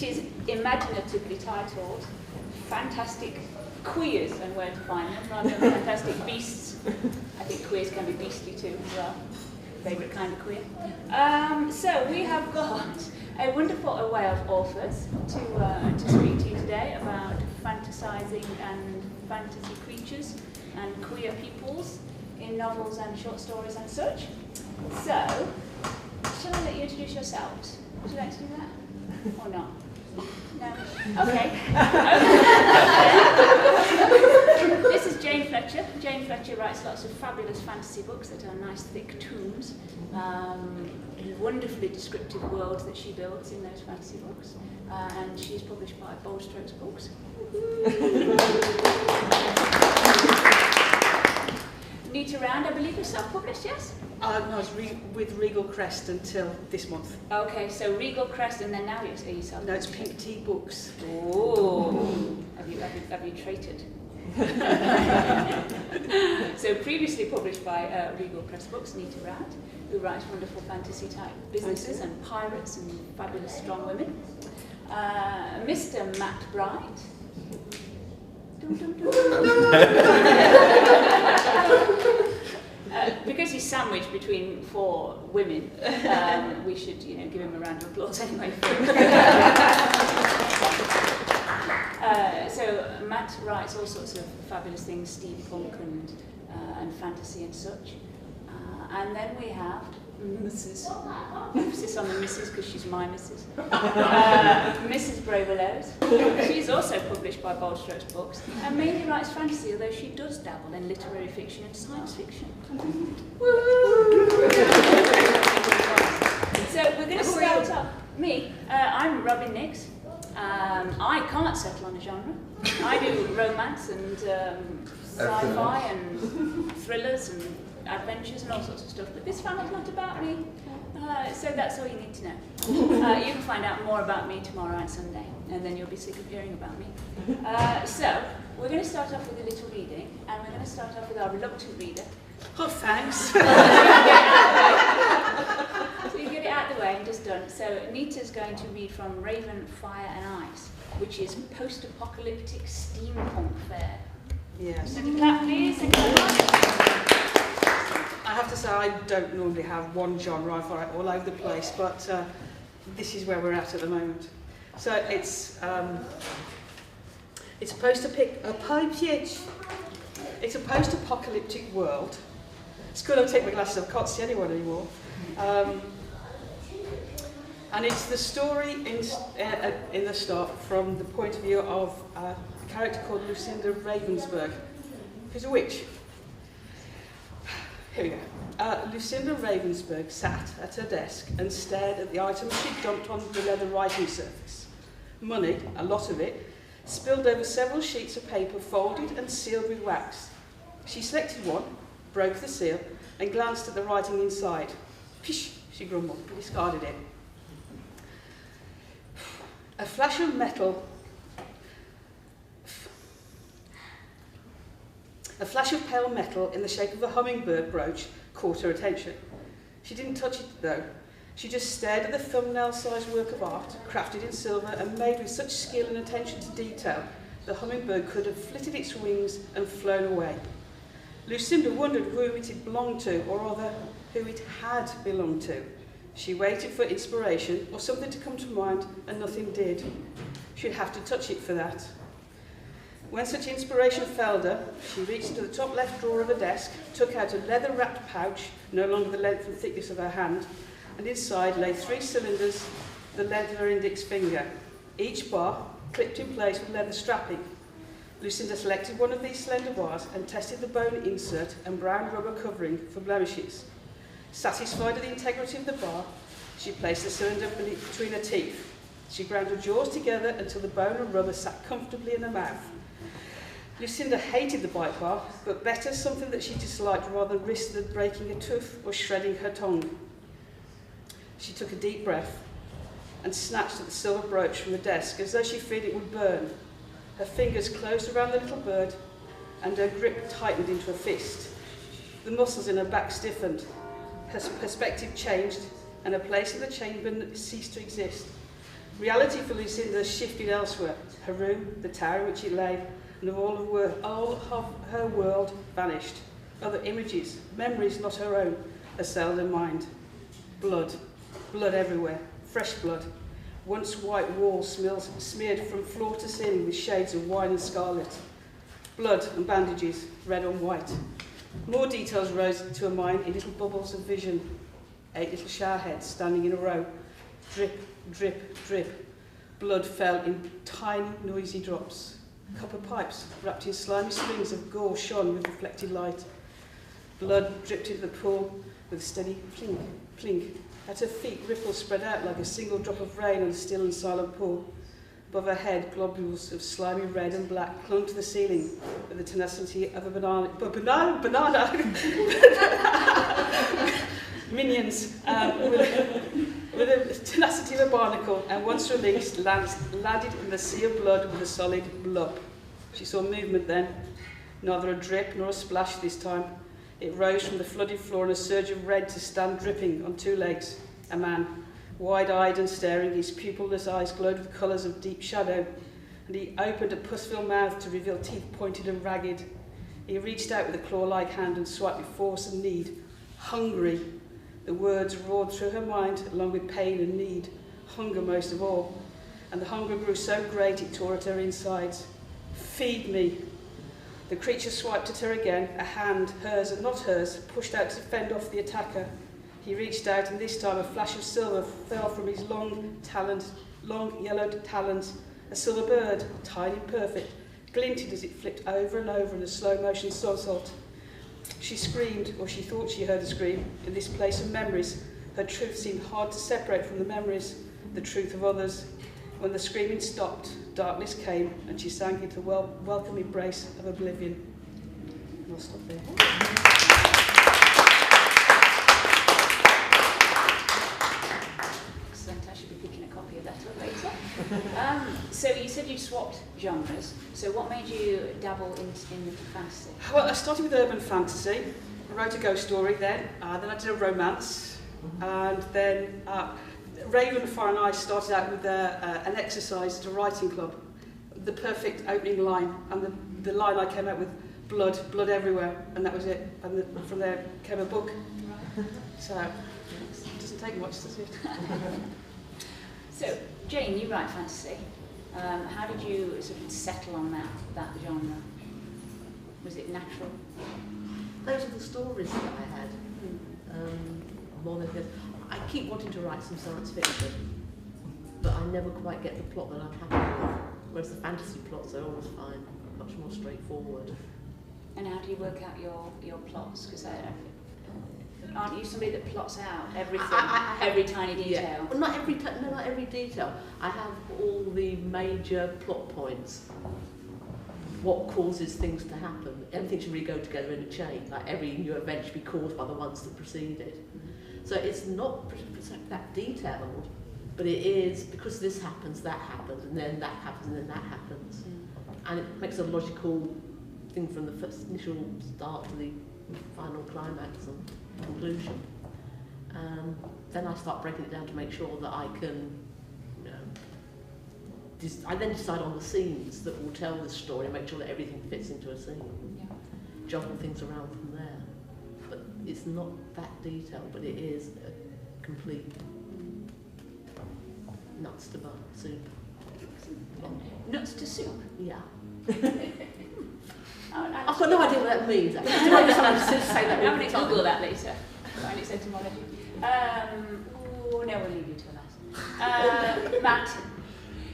which is imaginatively titled Fantastic Queers and Where to Find Them, rather than Fantastic Beasts. I think queers can be beastly too as well. Favourite kind of queer. So we have got a wonderful array of authors to speak to you today about fantasising and fantasy creatures and queer peoples in novels and short stories and such. So, shall I let you introduce yourselves? Would you like to do that? Or not? No? Okay. This is Jane Fletcher. Jane Fletcher writes lots of fabulous fantasy books that are nice thick tomes. Wonderfully descriptive worlds that she builds in those fantasy books. And she's published by Bold Strokes Books. Nita Round, I believe, is self-published, yes? I was with Regal Crest until this month. Okay, so Regal Crest, and then now you're self-published? No, it's Pink Tea Books. Oh, have you traded? So previously published by Regal Crest Books, Nita Round, who writes wonderful fantasy-type businesses and pirates and fabulous strong women. Mr. Matt Bright. Because he's sandwiched between 4 women, we should, give him a round of applause anyway. So Matt writes all sorts of fabulous things, steampunk and fantasy and such. And then we have Mrs. Emphasis on the Mrs. because she's my Mrs. Mrs. Bravelows. She's also published by Bold Strokes Books and mainly writes fantasy, although she does dabble in literary fiction and science fiction. So we're going to start off. Me, I'm Robin Nix. I can't settle on a genre. I do romance and sci-fi and thrillers and adventures and all sorts of stuff, but this family's not about me, so that's all you need to know. You can find out more about me tomorrow and Sunday, and then you'll be sick of hearing about me. So, we're going to start off with a little reading, and we're going to start off with our reluctant reader. Oh, thanks. So you get it out of the way and just done. So Nita's going to read from Raven, Fire and Ice, which is post-apocalyptic steampunk fare. Yes. So clap please, thank you very much. I have to say I don't normally have one genre, I write all over the place, but this is where we're at the moment. So it's a post-apocalyptic world. It's good I take my glasses off, I can't see anyone anymore. And it's the story in the start from the point of view of a character called Lucinda Ravensburg, who's a witch. Here we go. Lucinda Ravensburg sat at her desk and stared at the items she'd dumped on the leather writing surface. Money, a lot of it, spilled over several sheets of paper folded and sealed with wax. She selected one, broke the seal, and glanced at the writing inside. Pish, she grumbled, and discarded it. A flash of metal... A flash of pale metal in the shape of a hummingbird brooch caught her attention. She didn't touch it though. She just stared at the thumbnail-sized work of art, crafted in silver and made with such skill and attention to detail, the hummingbird could have flitted its wings and flown away. Lucinda wondered who it had belonged to, or rather, who it had belonged to. She waited for inspiration or something to come to mind, and nothing did. She'd have to touch it for that. When such inspiration failed her, she reached into the top left drawer of her desk, took out a leather-wrapped pouch, no longer the length and thickness of her hand, and inside lay 3 cylinders, the length of her index finger, each bar clipped in place with leather strapping. Lucinda selected one of these slender bars and tested the bone insert and brown rubber covering for blemishes. Satisfied of the integrity of the bar, she placed the cylinder between her teeth. She ground her jaws together until the bone and rubber sat comfortably in her mouth. Lucinda hated the bite bar, but better something that she disliked rather than risk the breaking a tooth or shredding her tongue. She took a deep breath and snatched at the silver brooch from the desk as though she feared it would burn. Her fingers closed around the little bird and her grip tightened into a fist. The muscles in her back stiffened. Her perspective changed and her place in the chamber ceased to exist. Reality for Lucinda shifted elsewhere. Her room, the tower in which it lay, and all of her world vanished. Other images, memories not her own, assailed her mind. Blood. Blood everywhere. Fresh blood. Once white walls smeared from floor to ceiling with shades of wine and scarlet. Blood and bandages, red on white. More details rose to her mind in little bubbles of vision. 8 little shower heads standing in a row. Drip, drip, drip. Blood fell in tiny, noisy drops. Copper pipes wrapped in slimy strings of gore shone with reflected light. Blood dripped into the pool with a steady plink, plink. At her feet, ripples spread out like a single drop of rain on a still and silent pool. Above her head, globules of slimy red and black clung to the ceiling with the tenacity of a banana. Minions with the tenacity of a barnacle, and once released, landed in the sea of blood with a solid blub. She saw movement then, neither a drip nor a splash this time. It rose from the flooded floor in a surge of red to stand dripping on 2 legs. A man, wide-eyed and staring, his pupilless eyes glowed with colours of deep shadow, and he opened a pus-filled mouth to reveal teeth pointed and ragged. He reached out with a claw-like hand and swiped with force and need. Hungry. The words roared through her mind, along with pain and need. Hunger most of all. And the hunger grew so great it tore at her insides. Feed me. The creature swiped at her again, a hand, hers and not hers, pushed out to fend off the attacker. He reached out, and this time a flash of silver fell from his long yellowed talons. A silver bird, tiny and perfect, glinted as it flipped over and over in a slow-motion somersault. She screamed, or she thought she heard a scream. In this place of memories, her truth seemed hard to separate from the memories, the truth of others. When the screaming stopped, darkness came, and she sank into the welcome embrace of oblivion. And I'll stop there. Excellent. I should be picking a copy of that up later. So you said you swapped genres. So what made you dabble in the fantasy? Well, I started with urban fantasy. I wrote a ghost story then I did a romance, and then Raven, Fire and I started out with an exercise at a writing club. The perfect opening line, and the line I came out with, blood everywhere, and that was it. And from there came a book. So it doesn't take much, does it? So Jane, you write fantasy. How did you sort of settle on that genre? Was it natural? Those are the stories that I had. More than this. I keep wanting to write some science fiction, but I never quite get the plot that I'm happy with. Whereas the fantasy plots are always fine, much more straightforward. And how do you work out your plots? Because aren't you somebody that plots out everything, every tiny detail? Yeah. Well, not every detail. I have all the major plot points. What causes things to happen? Everything should really go together in a chain. Like every new event should be caused by the ones that preceded. So it's not that detailed, but it is because this happens, that happens, and then that happens, and then that happens. And it makes a logical thing from the first initial start to the final climax and conclusion. Then I start breaking it down to make sure that I can, I then decide on the scenes that will tell the story and make sure that everything fits into a scene. Yeah. Juggle things around from there. But it's not that detailed, but it is a complete nuts to butter soup. Nuts to soup? Yeah. I've got no idea what that means. I just say that I'm going to Google that later. Find its etymology. No, we'll leave you to that. Matt,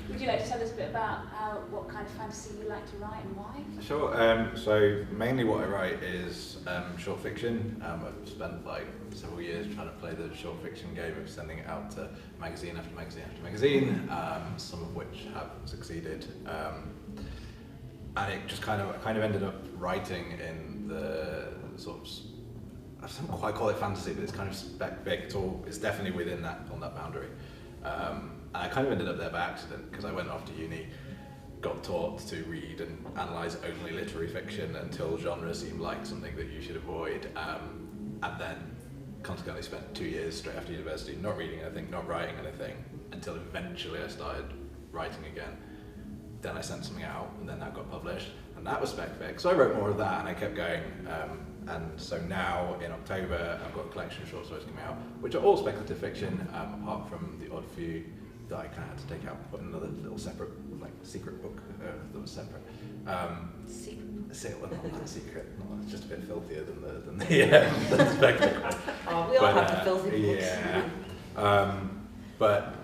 would you like to tell us a bit about what kind of fantasy you like to write and why? Sure. So mainly what I write is short fiction. I've spent several years trying to play the short fiction game of sending it out to magazine after magazine after magazine, some of which have succeeded. And it just kind of ended up writing in the sort of, I don't quite call it fantasy, but it's kind of spec-big. It's definitely within on that boundary. And I kind of ended up there by accident because I went off to uni, got taught to read and analyse only literary fiction until genre seemed like something that you should avoid, and then consequently spent 2 years straight after university not reading anything, not writing anything, until eventually I started writing again. Then I sent something out, and then that got published, and that was spec fic. So I wrote more of that, and I kept going. And so now in October, I've got a collection of short stories coming out, which are all speculative fiction, apart from the odd few that I kind of had to take out, put in another little separate, like secret book that was separate. Well, not secret. No, it's just a bit filthier than the speculative one. Oh, we all have the filthy books. Yeah. But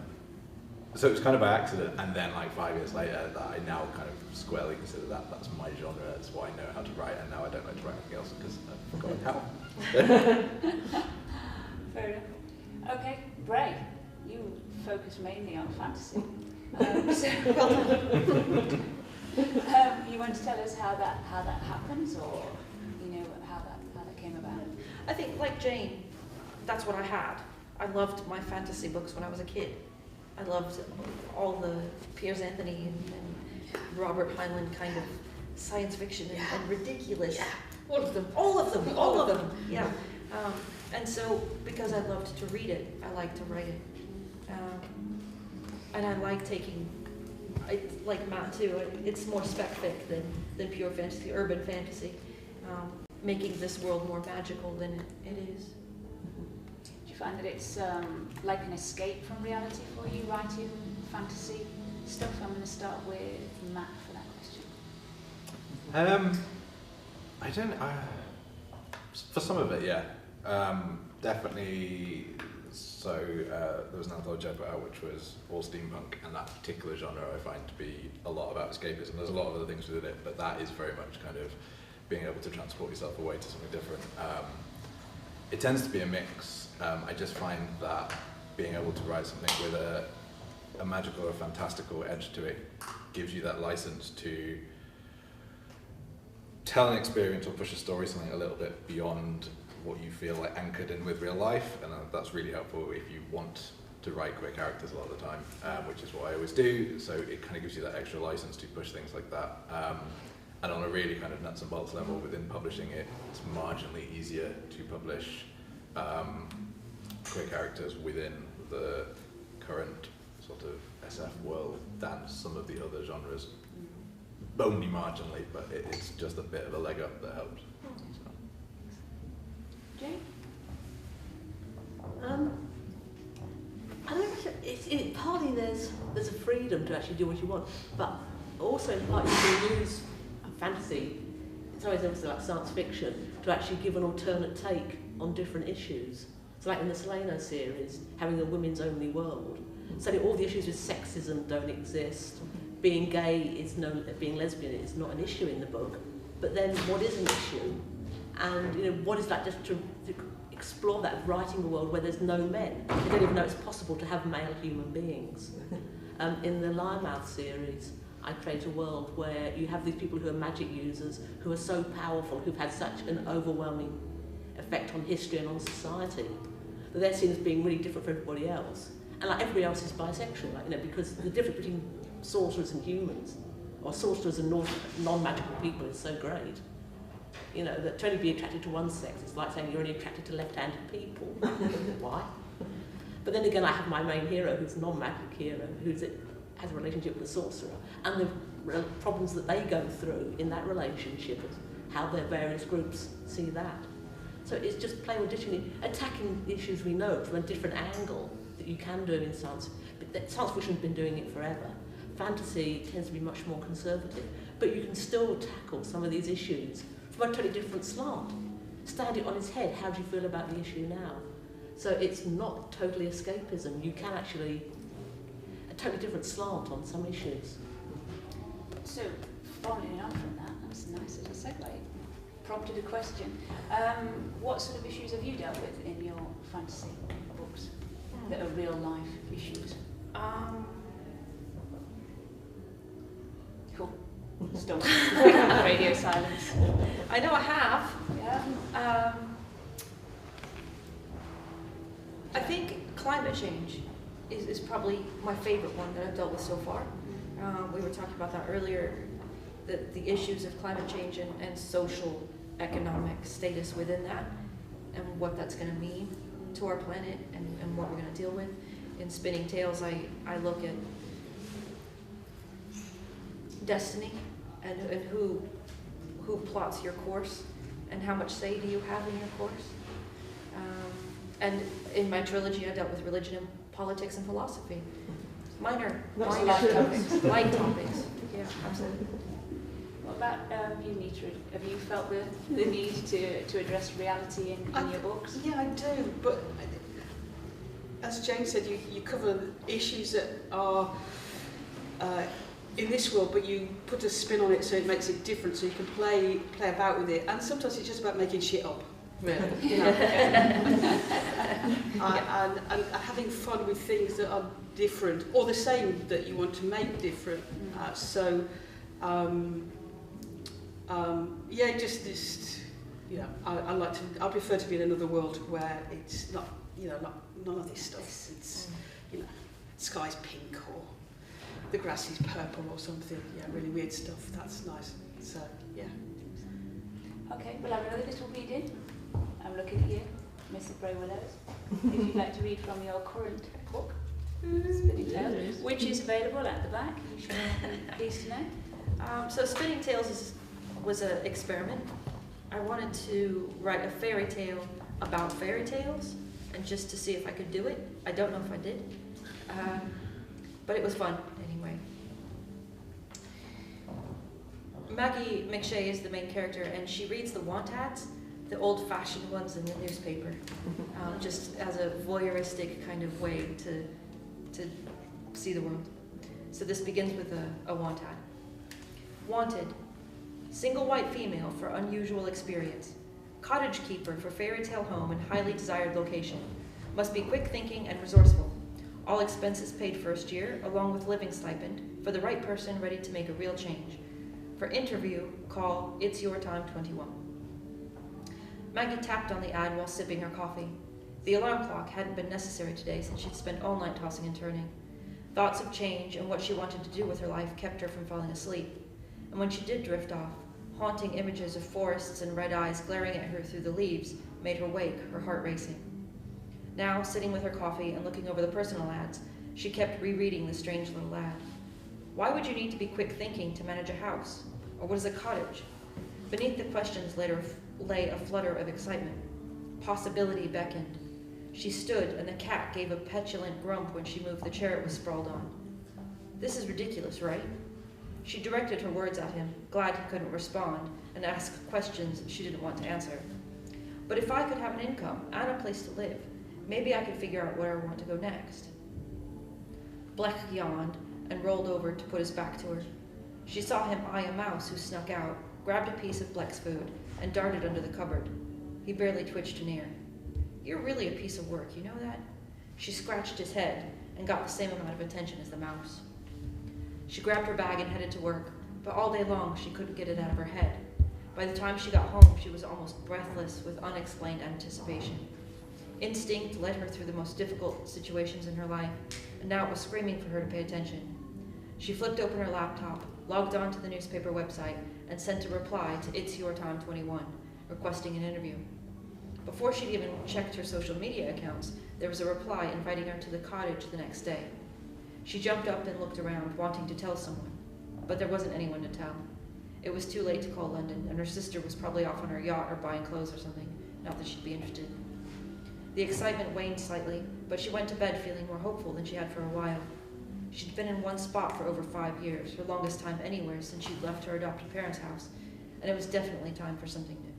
so it was kind of by accident, and then like 5 years later, that I now kind of squarely consider that's my genre. That's what I know how to write, and now I don't like to write anything else because I've forgotten how. Fair enough. Okay, Bray, you focus mainly on fantasy. You want to tell us how that happens, or how that came about? I think, like Jane, that's what I had. I loved my fantasy books when I was a kid. I loved all the Piers Anthony and Robert Heinlein kind of science fiction and ridiculous. Yeah. All of them. Yeah. And so, because I loved to read it, I like to write it. And I like taking, like Matt too, it's more spec fic than pure fantasy, urban fantasy, making this world more magical than it is. Do you find that it's like an escape from reality for you, writing fantasy stuff? I'm going to start with Matt for that question. I don't. For some of it, yeah, definitely. So there was an anthology I put out which was all steampunk, and that particular genre I find to be a lot about escapism. There's a lot of other things within it, but that is very much kind of being able to transport yourself away to something different. It tends to be a mix. I just find that being able to write something with a magical or fantastical edge to it gives you that license to tell an experience or push a story something a little bit beyond what you feel like anchored in with real life, and that's really helpful if you want to write queer characters a lot of the time, which is what I always do. So it kind of gives you that extra license to push things like that. And on a really kind of nuts and bolts level within publishing it, it's marginally easier to publish queer characters within the current sort of SF world than some of the other genres. Only marginally, but it's just a bit of a leg up that helps. So. Jane? I don't. Partly there's a freedom to actually do what you want, but also in part you can use fantasy, it's always obviously like science fiction, to actually give an alternate take on different issues. So like in the Selena series, having a women's only world. So all the issues with sexism don't exist. Being gay is being lesbian is not an issue in the book. But then what is an issue? And what is that, just to explore that, writing a world where there's no men. You don't even know it's possible to have male human beings. In the Lionmouth series, I create a world where you have these people who are magic users, who are so powerful, who've had such an overwhelming effect on history and on society, that they're seen as being really different from everybody else. And like everybody else is bisexual, because the difference between sorcerers and humans, or sorcerers and non-magical people, is so great. That to only be attracted to one sex, it's like saying you're only attracted to left-handed people. Why? But then again, I have my main hero, who's a non-magic hero, has a relationship with a sorcerer, and the problems that they go through in that relationship, and how their various groups see that. So it's just playing auditioning, attacking the issues we know from a different angle that you can do in science. But science fiction's been doing it forever. Fantasy tends to be much more conservative, but you can still tackle some of these issues from a totally different slant. Stand it on its head, how do you feel about the issue now? So it's not totally escapism. You can actually a totally different slant on some issues. So, following on from that, that's a nice little segue. Prompted a question. What sort of issues have you dealt with in your fantasy books that are real life issues? Cool. Still radio silence. I know I have. Yeah. I think climate change is probably my favorite one that I've dealt with so far. We were talking about that earlier, the issues of climate change and social, economic status within that, and what that's going to mean. to our planet and what we're going to deal with. In Spinning Tales, I look at destiny and who plots your course and how much say do you have in your course. And in my trilogy, I dealt with religion and politics and philosophy. Minor topics. Light topics. Yeah, absolutely. What about you, Nita? Have you felt the need to address reality in your books? Yeah, I do, but as Jane said, you cover issues that are in this world, but you put a spin on it so it makes it different, so you can play about with it. And sometimes it's just about making shit up, really. You know? and having fun with things that are different or the same that you want to make different. Yeah, just you know, I prefer to be in another world where it's not, you know, none of this stuff. It's, you know, sky's pink or the grass is purple or something. Yeah, really weird stuff. That's nice. So yeah. Okay, we'll have another little read in. I'm looking at you, Mrs. Bray Willows. If you'd like to read from your current book, Spinning Tales, which is available at the back. You should be pleased to know. So Spinning Tales was an experiment. I wanted to write a fairy tale about fairy tales, and just to see if I could do it. I don't know if I did, but it was fun anyway. Maggie McShay is the main character, and she reads the want ads, the old-fashioned ones in the newspaper, just as a voyeuristic kind of way to see the world. So this begins with a want ad. Wanted. Single white female for unusual experience. Cottage keeper for fairy tale home in highly desired location. Must be quick thinking and resourceful. All expenses paid first year, along with living stipend, for the right person ready to make a real change. For interview, call It's Your Time 21. Maggie tapped on the ad while sipping her coffee. The alarm clock hadn't been necessary today since she'd spent all night tossing and turning. Thoughts of change and what she wanted to do with her life kept her from falling asleep. And when she did drift off, haunting images of forests and red eyes glaring at her through the leaves made her wake, her heart racing. Now, sitting with her coffee and looking over the personal ads, she kept rereading the strange little ad. Why would you need to be quick thinking to manage a house? Or what is a cottage? Beneath the questions lay a flutter of excitement. Possibility beckoned. She stood, and the cat gave a petulant grump when she moved the chair it was sprawled on. This is ridiculous, right? She directed her words at him, glad he couldn't respond, and asked questions she didn't want to answer. But if I could have an income and a place to live, maybe I could figure out where I want to go next. Bleck yawned and rolled over to put his back to her. She saw him eye a mouse who snuck out, grabbed a piece of Bleck's food, and darted under the cupboard. He barely twitched an ear. You're really a piece of work, you know that? She scratched his head and got the same amount of attention as the mouse. She grabbed her bag and headed to work, but all day long she couldn't get it out of her head. By the time she got home, she was almost breathless with unexplained anticipation. Instinct led her through the most difficult situations in her life, and now it was screaming for her to pay attention. She flipped open her laptop, logged on to the newspaper website, and sent a reply to It's Your Time 21, requesting an interview. Before she'd even checked her social media accounts, there was a reply inviting her to the cottage the next day. She jumped up and looked around, wanting to tell someone, but there wasn't anyone to tell. It was too late to call London, and her sister was probably off on her yacht or buying clothes or something, not that she'd be interested. The excitement waned slightly, but she went to bed feeling more hopeful than she had for a while. She'd been in one spot for over 5 years, her longest time anywhere since she'd left her adopted parents' house, and it was definitely time for something new.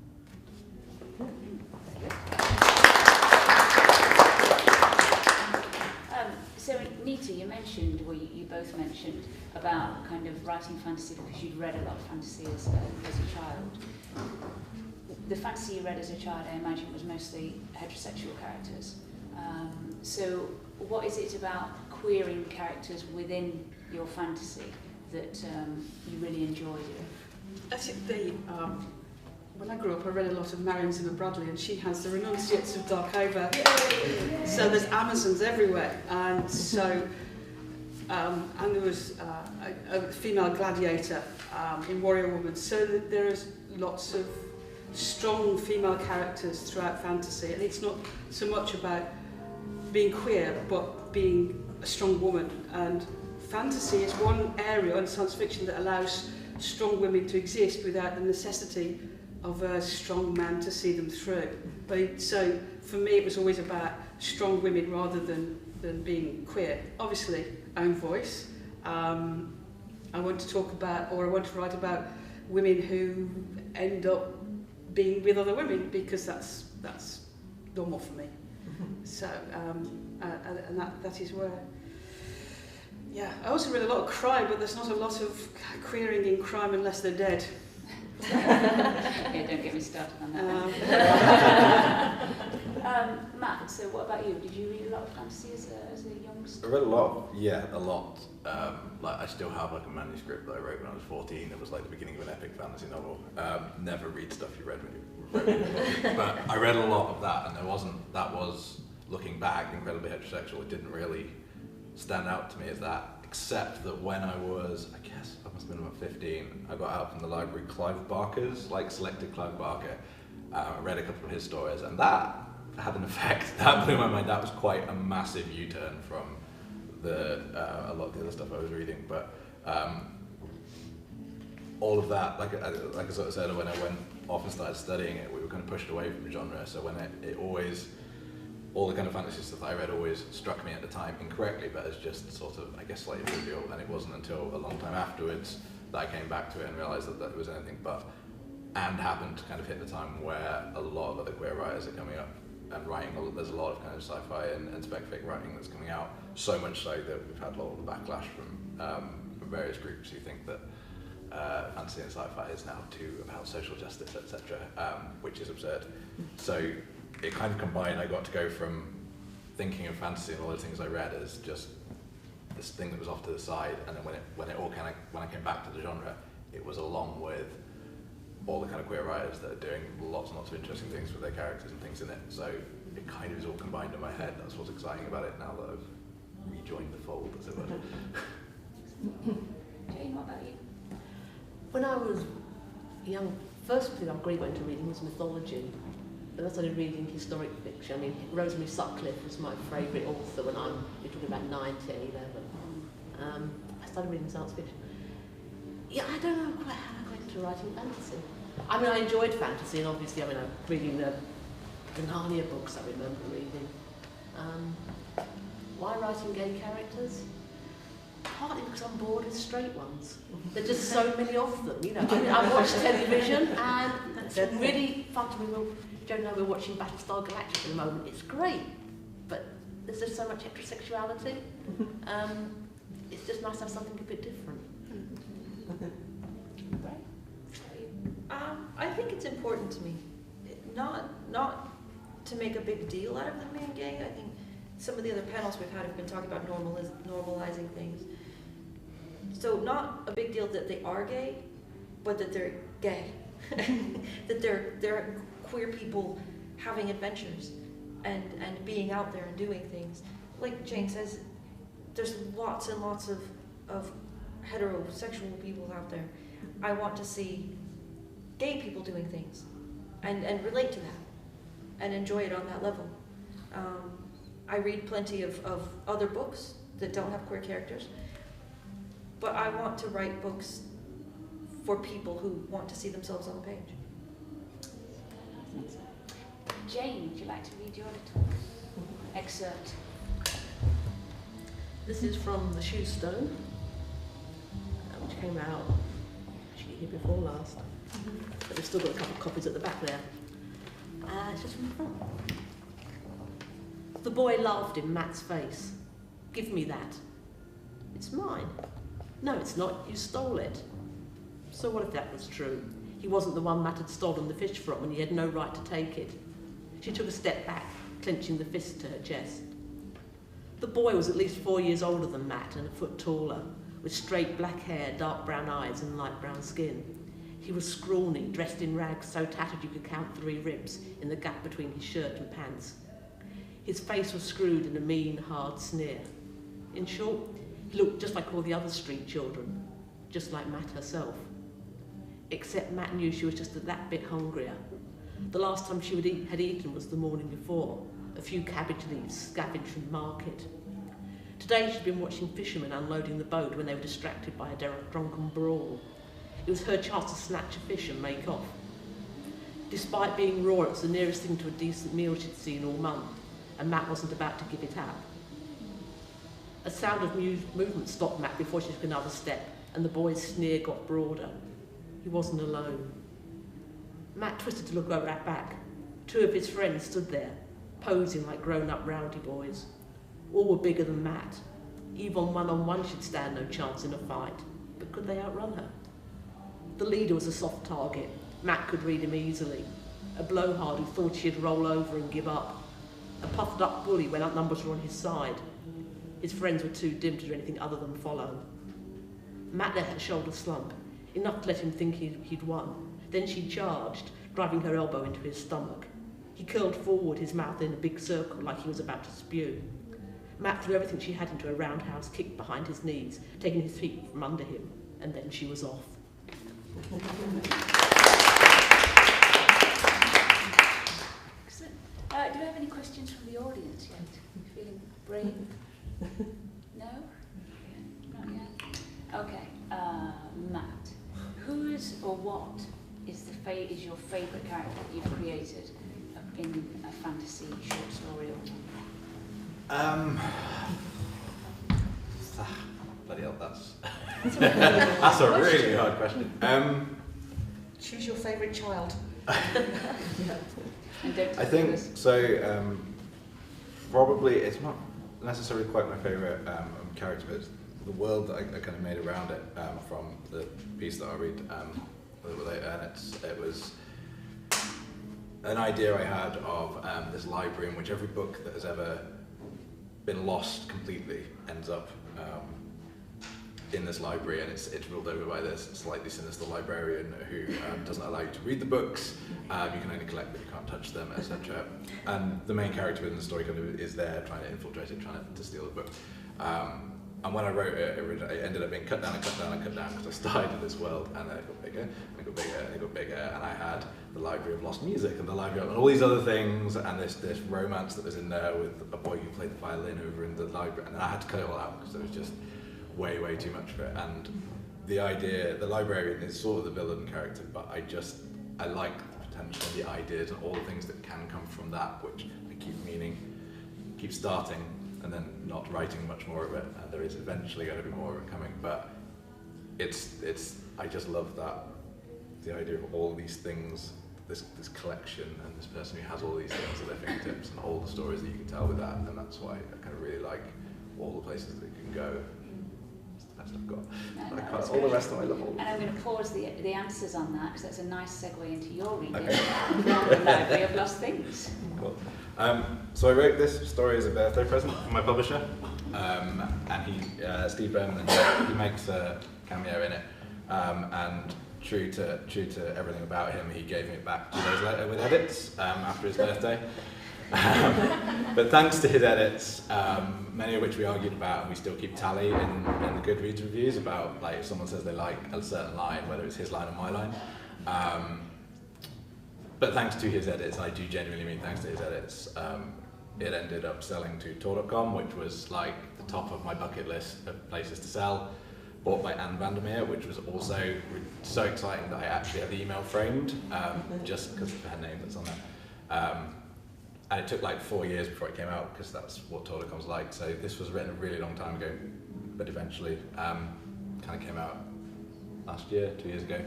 So Nita, you mentioned, or you both mentioned, about kind of writing fantasy because you'd read a lot of fantasy as a child. The fantasy you read as a child, I imagine, was mostly heterosexual characters. So what is it about queering characters within your fantasy that you really enjoyed? I think when I grew up, I read a lot of Marion Zimmer Bradley, and she has the Renunciates of Darkover. So there's Amazons everywhere, and so and there was a female gladiator in Warrior Woman. So there is lots of strong female characters throughout fantasy, and it's not so much about being queer, but being a strong woman. And fantasy is one area in science fiction that allows strong women to exist without the necessity of a strong man to see them through. So for me, it was always about strong women rather than being queer. Obviously, own voice. I want to talk about, or I want to write about women who end up being with other women, because that's normal for me. So, and that is where. Yeah, I also read a lot of crime, but there's not a lot of queering in crime unless they're dead. Yeah, don't get me started on that. Matt, so what about you? Did you read a lot of fantasy as a youngster? I read a lot, yeah, a lot. Like I still have like a manuscript that I wrote when I was 14. It was like the beginning of an epic fantasy novel. Never read stuff you read when you wrote, but I read a lot of that, and that was, looking back, incredibly heterosexual. It didn't really stand out to me as that, except that when I was, I guess I must have been about 15, I got out from the library Clive Barker's, like selected Clive Barker. I read a couple of his stories, and that had an effect. That blew my mind. That was quite a massive U-turn from a lot of the other stuff I was reading. But all of that, like I sort of said, when I went off and started studying it, we were kind of pushed away from the genre. So when it always, all the kind of fantasy stuff that I read always struck me at the time incorrectly, but as just sort of, I guess, slightly trivial. And it wasn't until a long time afterwards that I came back to it and realised that it was anything but. And happened to kind of hit the time where a lot of other queer writers are coming up and writing. There's a lot of kind of sci-fi and spec fic writing that's coming out. So much so that we've had a lot of the backlash from various groups who think that fantasy and sci-fi is now too about social justice, etc., which is absurd. So it kind of combined. I got to go from thinking of fantasy and all the things I read as just this thing that was off to the side, and then when I came back to the genre, it was along with all the kind of queer writers that are doing lots and lots of interesting things with their characters and things in it. So it kind of is all combined in my head. That's what's exciting about it now that I've rejoined the fold, as it were. Jane, what about you? When I was young, first thing I really went to reading was mythology. Then I started reading historic fiction. I mean, Rosemary Sutcliffe was my favourite author when you're talking about 9, 10, 11. I started reading science fiction. Yeah, I don't know quite how I got into writing fantasy. I mean, I enjoyed fantasy, and obviously, I mean, I'm reading the Narnia books I remember reading. Why writing gay characters? Partly because I'm bored with straight ones. There's just so many of them, you know. I mean, I watch television, and it's really fun to me. Joe and I were watching Battlestar Galactica at the moment. It's great, but there's just so much heterosexuality. It's just nice to have something a bit different. I think it's important to me, not to make a big deal out of them being gay. I think some of the other panels we've had have been talking about normalizing things. So not a big deal that they are gay, but that they're gay, that they're queer people having adventures and being out there and doing things. Like Jane says, there's lots and lots of heterosexual people out there. I want to see gay people doing things and relate to that and enjoy it on that level. I read plenty of other books that don't have queer characters, but I want to write books for people who want to see themselves on the page. Jane, would you like to read your little excerpt? This is from The Shoestone, which came out actually here before last, but we've still got a couple of copies at the back there. It's just from the front. The boy laughed in Matt's face. Give me that. It's mine. No, it's not. You stole it. So what if that was true? He wasn't the one Matt had stolen the fish from, and he had no right to take it. She took a step back, clenching the fist to her chest. The boy was at least 4 years older than Matt and a foot taller, with straight black hair, dark brown eyes and light brown skin. He was scrawny, dressed in rags so tattered you could count 3 ribs in the gap between his shirt and pants. His face was screwed in a mean, hard sneer. In short, he looked just like all the other street children, just like Matt herself. except Matt knew she was just that bit hungrier. The last time she had eaten was the morning before, a few cabbage leaves scavenged from the market. Today she'd been watching fishermen unloading the boat when they were distracted by a drunken brawl. It was her chance to snatch a fish and make off. Despite being raw, it was the nearest thing to a decent meal she'd seen all month, and Matt wasn't about to give it up. A sound of movement stopped Matt before she took another step, and the boy's sneer got broader. He wasn't alone. Matt twisted to look over at back. Two of his friends stood there, posing like grown-up rowdy boys. All were bigger than Matt. Even one-on-one she'd stand no chance in a fight, but could they outrun her? The leader was a soft target. Matt could read him easily. A blowhard who thought she'd roll over and give up. A puffed-up bully when numbers were on his side. His friends were too dim to do anything other than follow. Matt let her shoulder slump, enough to let him think he'd won. Then she charged, driving her elbow into his stomach. He curled forward, his mouth in a big circle like he was about to spew. Matt threw everything she had into a roundhouse kick behind his knees, taking his feet from under him, and then she was off. Excellent. Do we have any questions from the audience yet? Feeling brave? No? Not yet? Okay. Matt, who is or what is your favourite character that you've created in a fantasy short story or Bloody hell, that's a really hard question. Choose your favourite child. And don't I think so. Probably it's not necessarily quite my favourite character, but it's the world that I kind of made around it from the piece that I'll read a little later. And it was an idea I had of this library in which every book that has ever been lost completely ends up in this library, and it's ruled over by this slightly sinister librarian who doesn't allow you to read the books. You can only collect them, you can't touch them, etc. And the main character within the story kind of is there trying to infiltrate it, trying to steal the book. And when I wrote it, it ended up being cut down and cut down and cut down because I started in this world, and then it got bigger, and it got bigger, and it got bigger, and I had the Library of Lost Music and the Library of all these other things, and this romance that was in there with a boy who played the violin over in the library, and I had to cut it all out because it was just way too much for it. And the idea, the librarian is sort of the villain character, but I like the potential, the ideas, and all the things that can come from that, which I keep starting, and then not writing much more of it, and there is eventually going to be more of it coming, but I just love that, the idea of all these things, this collection, and this person who has all these things at their fingertips, and all the stories that you can tell with that, and that's why I kind of really like all the places that it can go. It's the best I've got. All the rest of my level. And I'm going to pause the answers on that, because that's a nice segue into your reading. Okay. The Library of Lost Things. Cool. So I wrote this story as a birthday present for my publisher, and Steve Berman, he makes a cameo in it, and true to everything about him, he gave me it back 2 days later with edits after his birthday. But thanks to his edits, many of which we argued about, and we still keep tally in the Goodreads reviews about, like, if someone says they like a certain line, whether it's his line or my line. But thanks to his edits, I do genuinely mean thanks to his edits, it ended up selling to Tor.com, which was like the top of my bucket list of places to sell. Bought by Anne Vandermeer, which was also so exciting that I actually have the email framed, just because of her name that's on there. And it took like 4 years before it came out, because that's what Tor.com's like. So this was written a really long time ago, but eventually kind of came out last year, 2 years ago.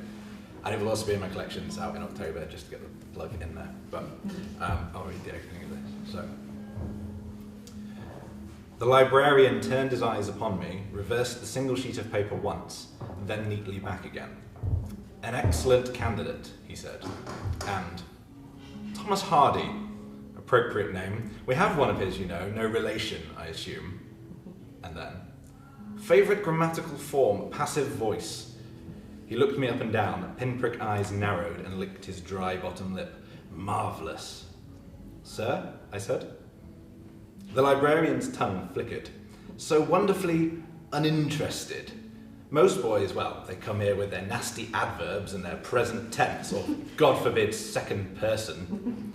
And it will also be in my collections out in October, just to get the plug in there. But I'll read the opening of this. So, the librarian turned his eyes upon me, reversed the single sheet of paper once, then neatly back again. An excellent candidate, he said. And Thomas Hardy, appropriate name. We have one of his, you know, no relation, I assume. And then, favourite grammatical form, passive voice. He looked me up and down, pinprick eyes narrowed, and licked his dry bottom lip. Marvellous. Sir, I said. The librarian's tongue flickered. So wonderfully uninterested. Most boys, well, they come here with their nasty adverbs and their present tense, or, God forbid, second person.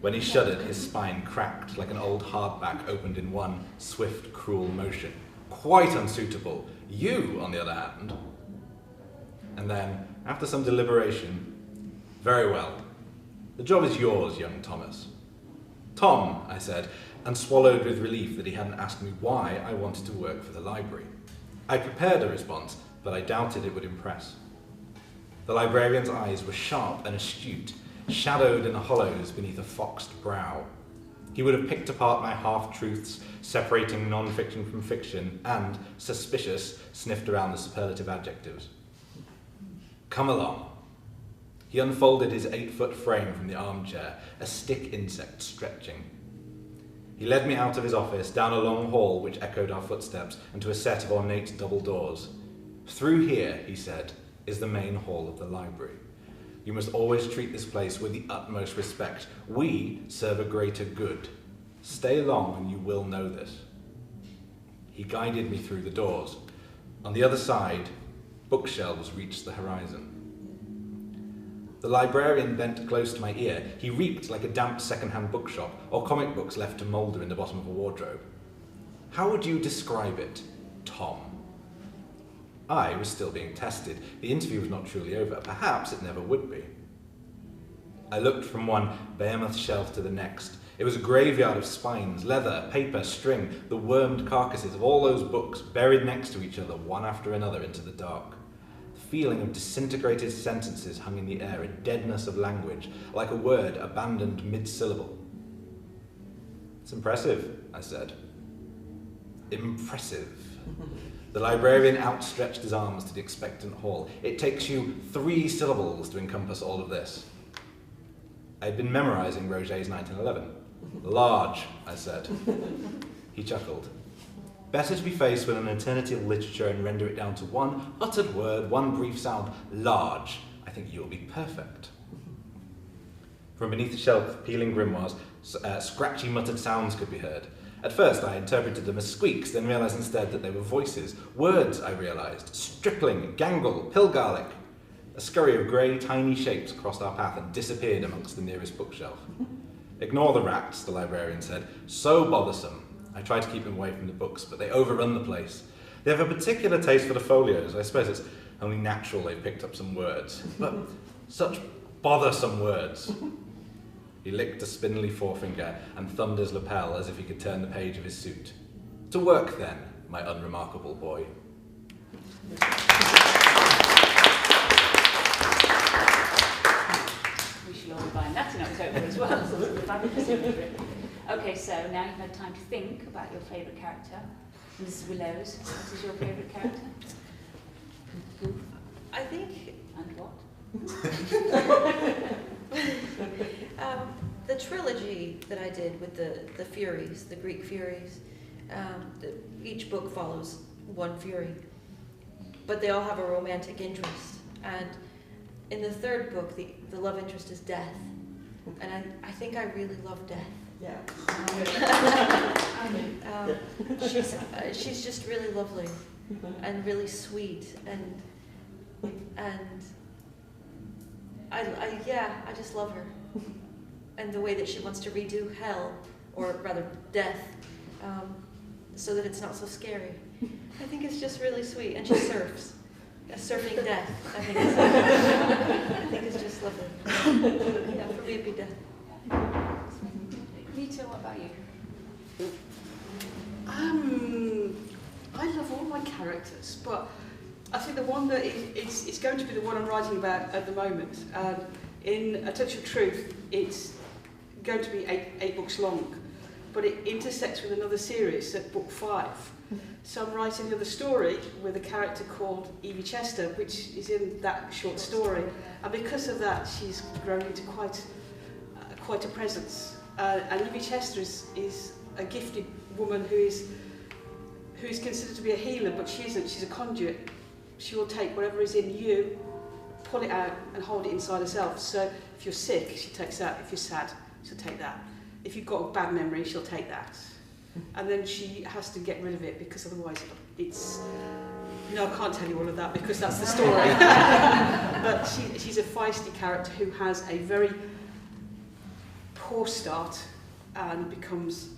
When he shuddered, his spine cracked like an old hardback opened in one swift, cruel motion. Quite unsuitable. You, on the other hand. And then, after some deliberation, very well. The job is yours, young Thomas. Tom, I said, and swallowed with relief that he hadn't asked me why I wanted to work for the library. I prepared a response, but I doubted it would impress. The librarian's eyes were sharp and astute, shadowed in the hollows beneath a foxed brow. He would have picked apart my half-truths, separating non-fiction from fiction, and, suspicious, sniffed around the superlative adjectives. Come along. He unfolded his 8-foot frame from the armchair, a stick insect stretching. He led me out of his office, down a long hall which echoed our footsteps, and to a set of ornate double doors. Through here, he said, is the main hall of the library. You must always treat this place with the utmost respect. We serve a greater good. Stay long and you will know this. He guided me through the doors. On the other side, bookshelves reached the horizon. The librarian bent close to my ear. He reeked like a damp second-hand bookshop, or comic books left to moulder in the bottom of a wardrobe. How would you describe it, Tom? I was still being tested. The interview was not truly over. Perhaps it never would be. I looked from one behemoth shelf to the next. It was a graveyard of spines, leather, paper, string, the wormed carcasses of all those books buried next to each other, one after another, into the dark. Feeling of disintegrated sentences hung in the air, a deadness of language, like a word abandoned mid-syllable. It's impressive, I said. Impressive. The librarian outstretched his arms to the expectant hall. It takes you 3 syllables to encompass all of this. I had been memorizing Roget's 1911. Large, I said. He chuckled. Better to be faced with an eternity of literature and render it down to one uttered word, one brief sound. Large. I think you'll be perfect. From beneath the shelf of peeling grimoires, scratchy muttered sounds could be heard. At first I interpreted them as squeaks, then realised instead that they were voices. Words, I realised. Stripling, gangle, pill garlic. A scurry of grey, tiny shapes crossed our path and disappeared amongst the nearest bookshelf. Ignore the rats, the librarian said. So bothersome. I try to keep them away from the books, but they overrun the place. They have a particular taste for the folios. I suppose it's only natural they've picked up some words. But such bothersome words. He licked a spindly forefinger and thumbed his lapel as if he could turn the page of his suit. To work then, my unremarkable boy. We should all find that in October as well. Fabulous imagery. Okay, so now you've had time to think about your favourite character. Mrs. Willows, what is your favourite character? I think And what? the trilogy that I did with the Furies, the Greek Furies, each book follows one Fury, but they all have a romantic interest. And in the third book, the love interest is Death. And I think I really love Death. Yeah. She's just really lovely and really sweet, and I just love her, and the way that she wants to redo hell, or rather death, so that it's not so scary. I think it's just really sweet, and she surfs. Surfing death. I think it's just lovely. Yeah, for me it'd be Death. Rita, what about you? I love all my characters, but I think the one that it's going to be the one I'm writing about at the moment. In A Touch of Truth, it's going to be eight books long, but it intersects with another series at book 5. So I'm writing another story with a character called Evie Chester, which is in that short story, and because of that, she's grown into quite a presence. And Evie Chester is a gifted woman who is considered to be a healer, but she isn't. She's a conduit. She will take whatever is in you, pull it out, and hold it inside herself. So if you're sick, she takes that. If you're sad, she'll take that. If you've got a bad memory, she'll take that. And then she has to get rid of it, because otherwise No, I can't tell you all of that because that's the story. But she's a feisty character who has a very poor start and becomes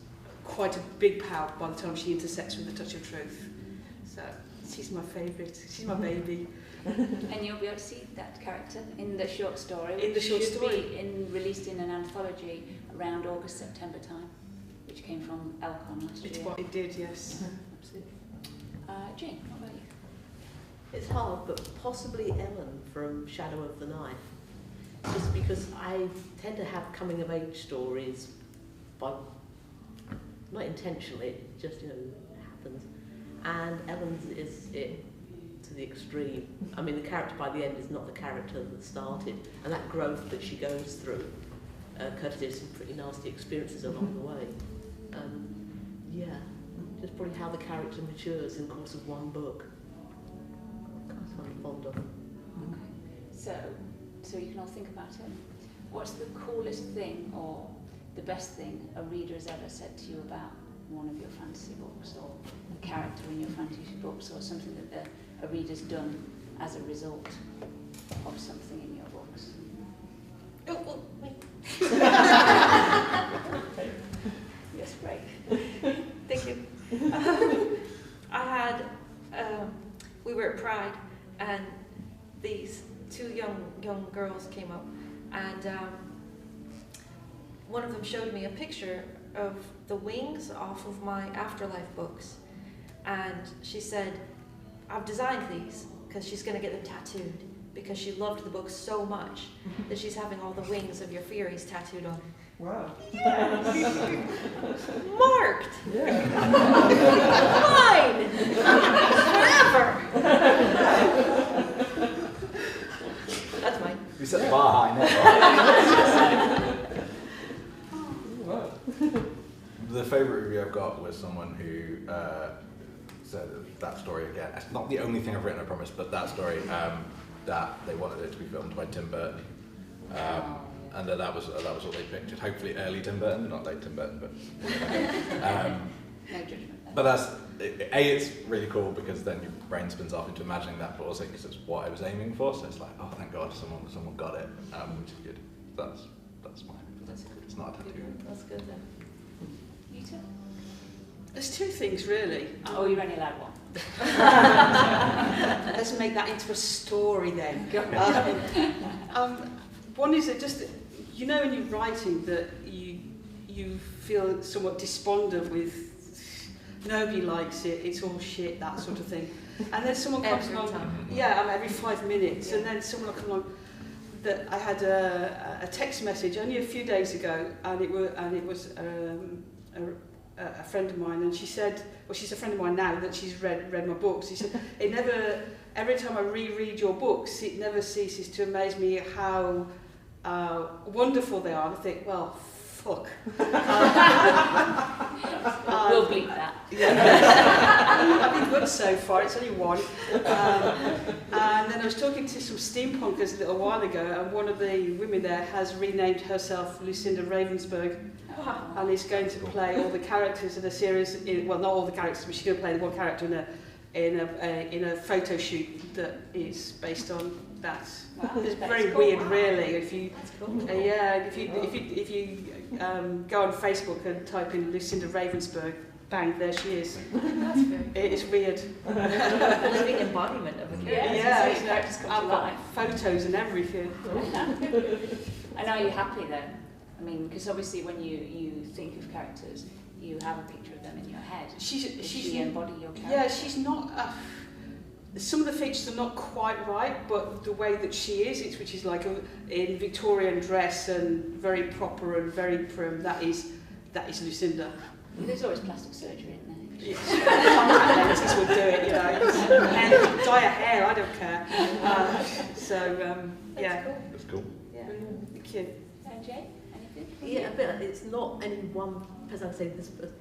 quite a big power by the time she intersects with the touch of truth. So she's my favourite. She's my baby. And you'll be able to see that character in the short story. In the short story. Be released in an anthology around August, September time, which came from Elcon last year. It's what it did, yes. Absolutely. Jane, what about you? It's hard, but possibly Ellen from Shadow of the Knife. Just because I tend to have coming of age stories by, not intentionally, it just, you know, happens. And Ellen's is it to the extreme. I mean, the character by the end is not the character that started, and that growth that she goes through, courtesy of some pretty nasty experiences along the way. Yeah, just probably how the character matures in the course of one book. That's what I'm fond of. Okay. So you can all think about it. What's the coolest thing or the best thing a reader has ever said to you about one of your fantasy books, or a character in your fantasy books, or something that a reader's done as a result of something in your books? Oh, wait. Yes, great. Thank you. I had, we were at Pride, and these two young girls came up, and one of them showed me a picture of the wings off of my Afterlife books, and she said, I've designed these because she's going to get them tattooed, because she loved the book so much that she's having all the wings of your Furies tattooed on her. Wow. Marked! Mine! Forever! That's mine. You set the bar high now. Wow. The favourite review I've got was someone who said that story again. It's not the only thing I've written, I promise, but that story, that they wanted it to be filmed by Tim Burton. And that was what they pictured. Hopefully early Tim Burton, not late Tim Burton, but No judgment. but that's it's really cool because then your brain spins off into imagining that, but also because it's what I was aiming for. So it's like, oh, thank God, someone got it, which is good. That's mine. That's good. It's not a tattoo. That's good then. You too? There's two things really. Oh, you're only allowed one. Let's make that into a story then. One is that just, you know, when you're writing that you feel somewhat despondent with nobody likes it, it's all shit, that sort of thing. And then someone comes Every along, time. yeah, every 5 minutes, Yeah. and then someone will come along. That I had a text message only a few days ago, and it was a friend of mine, and she said, well, she's a friend of mine now, that she's read my books. She said, every time I reread your books, it never ceases to amaze me how wonderful they are. And I think, well, fuck. We'll bleep that. Yeah. I've been good so far, it's only one. And then I was talking to some steampunkers a little while ago, and one of the women there has renamed herself Lucinda Ravensburg, and is going to play all the characters in a series, well, not all the characters, but she's going to play the one character in a photo shoot that is based on that. Wow, It's that's very cool. weird, really. If you That's cool. if you go on Facebook and type in Lucinda Ravensburg, bang, there she is. That's very It is weird. cool. Living embodiment of a character. Yeah, it's so characters come to I've got life. photos and everything. And are you happy then? I mean, because obviously when you think of characters, you have a picture of them in your head. Does she embody your character? Yeah, she's not. Some of the features are not quite right, but the way that she is, which is like in Victorian dress and very proper and very prim, that is Lucinda. There's always plastic surgery in there. Contact lenses would do it, you know. And dye her hair, I don't care. Yeah. Cool. That's cool. Yeah. Thank you. Jay, anything? Yeah, but it's not any one person I say this, but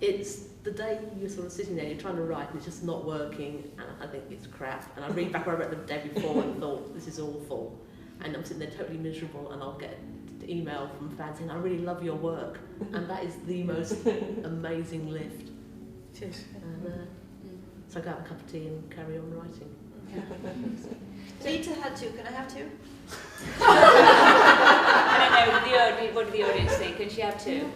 it's the day you're sort of sitting there, you're trying to write, and it's just not working, and I think it's crap. And I read back what I read the day before and thought, this is awful. And I'm sitting there totally miserable, and I'll get an email from fans saying, I really love your work. And that is the most amazing lift. Cheers. And So I go have a cup of tea and carry on writing. Lita had two. Can I have two? I don't know, what did the audience think? Can she have two?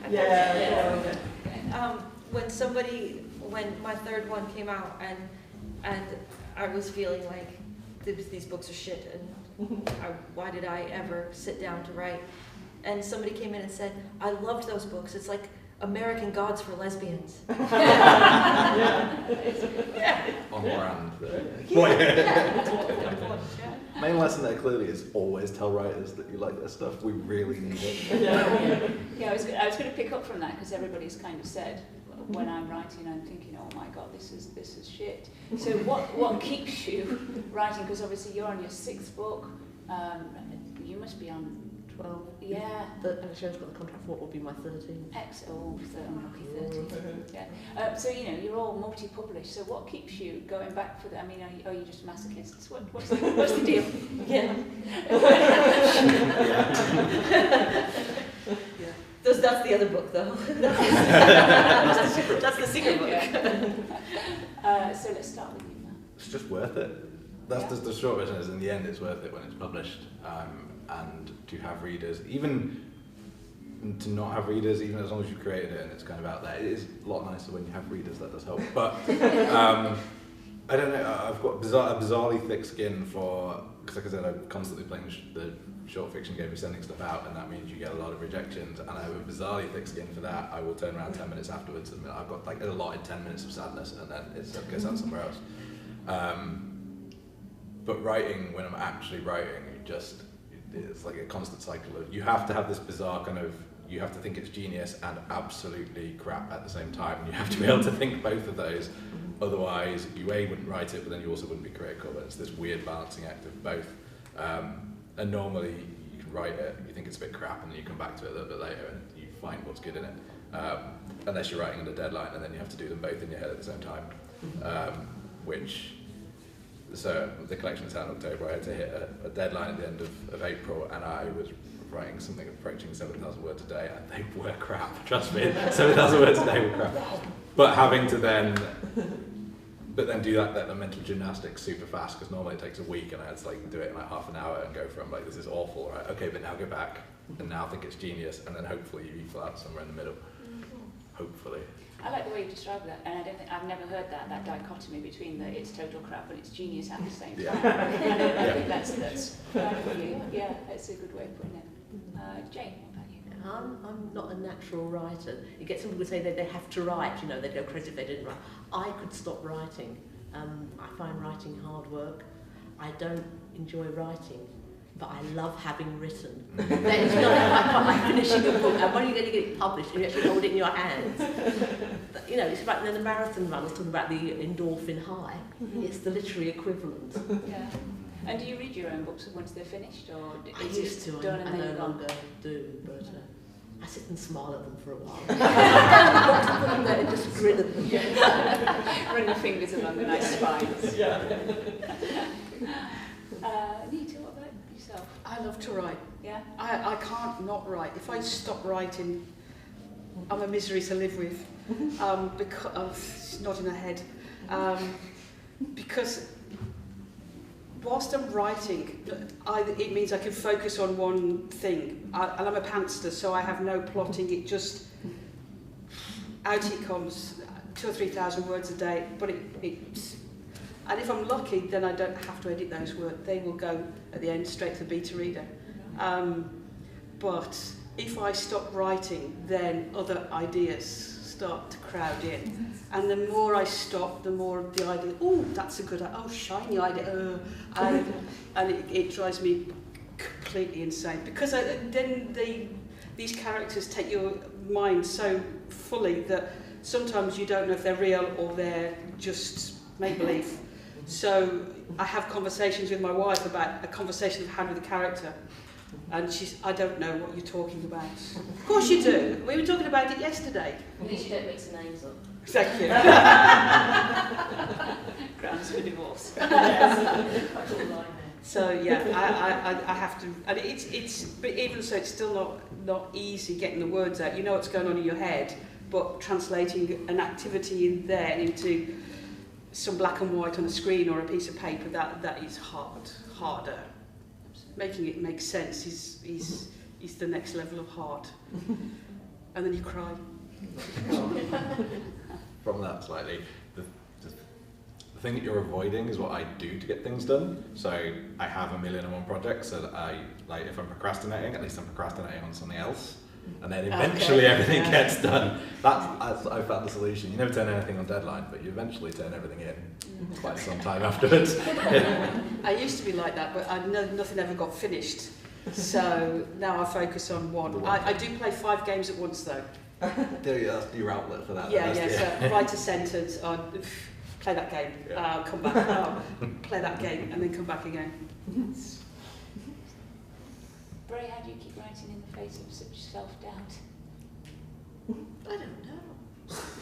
When my third one came out and I was feeling like these books are shit and why did I ever sit down to write? And somebody came in and said, I loved those books. It's like American Gods for lesbians. On brand. Main lesson there clearly is always tell writers that you like their stuff. We really need it. Yeah, I was going to pick up from that because everybody's kind of said when I'm writing, I'm thinking, oh my god, this is shit. So what keeps you writing? Because obviously you're on your 6th book. You must be on 12. Yeah. And Sharon's got the contract for what will be my 13th. Unlucky 13. Yeah. So you're all multi-published. So what keeps you going back for that? I mean, are you just masochists? What's the deal? Yeah. That's the other book, though. That's the secret book. Yeah. So let's start with you, Matt. It's just worth it. That's the short version. Is in the end, it's worth it when it's published, and to have readers, even to not have readers, even as long as you've created it and it's kind of out there. It is a lot nicer when you have readers. That does help. But I don't know. I've got a bizarrely thick skin for, because like I said, I'm constantly playing the short fiction game of sending stuff out, and that means you get a lot of rejections, and I have a bizarrely thick skin for that. I will turn around 10 minutes afterwards and I've got like a lot in 10 minutes of sadness, and then it goes out somewhere else. But writing, when I'm actually writing, it's like a constant cycle of, you have to have this bizarre kind of, you have to think it's genius and absolutely crap at the same time, and you have to be able to think both of those, otherwise you wouldn't write it, but then you also wouldn't be critical. It's this weird balancing act of both. And normally you can write it, you think it's a bit crap, and then you come back to it a little bit later and you find what's good in it. Unless you're writing under a deadline, and then you have to do them both in your head at the same time. So the collection is out in October. I had to hit a deadline at the end of April, and I was writing something approaching 7,000 words a day, and they were crap. Trust me, 7,000 words a day were crap. But having to then do that mental gymnastics super fast, because normally it takes a week, and I had to like do it in like half an hour and go from like, this is awful, right? Okay, but now go back and now think it's genius, and then hopefully you equal out somewhere in the middle. Hopefully. I like the way you describe that, and I've never heard that dichotomy between the it's total crap and it's genius at the same time. I think that's really, that's a good way of putting it. Jane, what about you? I'm not a natural writer. You get some people who say that they have to write, they'd go crazy if they didn't write. I could stop writing. I find writing hard work. I don't enjoy writing, but I love having written. It's not like finishing a book, and when are you going to get it published and you actually hold it in your hands? It's like the marathon run, I was talking about the endorphin high. It's the literary equivalent. Yeah. And do you read your own books once they're finished, or I used to, done I and no then longer do, but I sit and smile at them for a while. And just grin at them. Run your fingers along the nice spines. Nita, what about yourself? I love to write. Yeah? I can't not write. If I stop writing, I'm a misery to live with. Because it's not in the head. Because whilst I'm writing, it means I can focus on one thing. And I'm a pantster, so I have no plotting. It just, out it comes, 2,000 or 3,000 words a day. But and if I'm lucky, then I don't have to edit those words. They will go at the end straight to the beta reader. But if I stop writing, then other ideas start to crowd in. And the more I stop, the more the idea, oh, that's a good idea, oh, shiny idea, and it drives me completely insane. Because then these characters take your mind so fully that sometimes you don't know if they're real or they're just make-believe. So I have conversations with my wife about a conversation I've had with a character, and I don't know what you're talking about. Of course you do. We were talking about it yesterday. At least you don't mix the names up. Thank you. Grounds for divorce. So yeah, I have to, and but even so, it's still not easy getting the words out. You know what's going on in your head, but translating an activity in there into some black and white on a screen or a piece of paper, that is harder. Making it make sense is the next level of hard. And then you cry. From that slightly, the thing that you're avoiding is what I do to get things done. So I have 1,000,001 projects, so that if I'm procrastinating, at least I'm procrastinating on something else. And then eventually everything gets done. That's I found the solution. You never turn anything on deadline, but you eventually turn everything in quite some time afterwards. I used to be like that, but nothing ever got finished. So now I focus on one. I do play 5 games at once though. That's your outlet for that. Yeah. So write a sentence, play that game, come back, play that game, and then come back again. Bray, how do you keep writing in the face of such self-doubt? I don't know.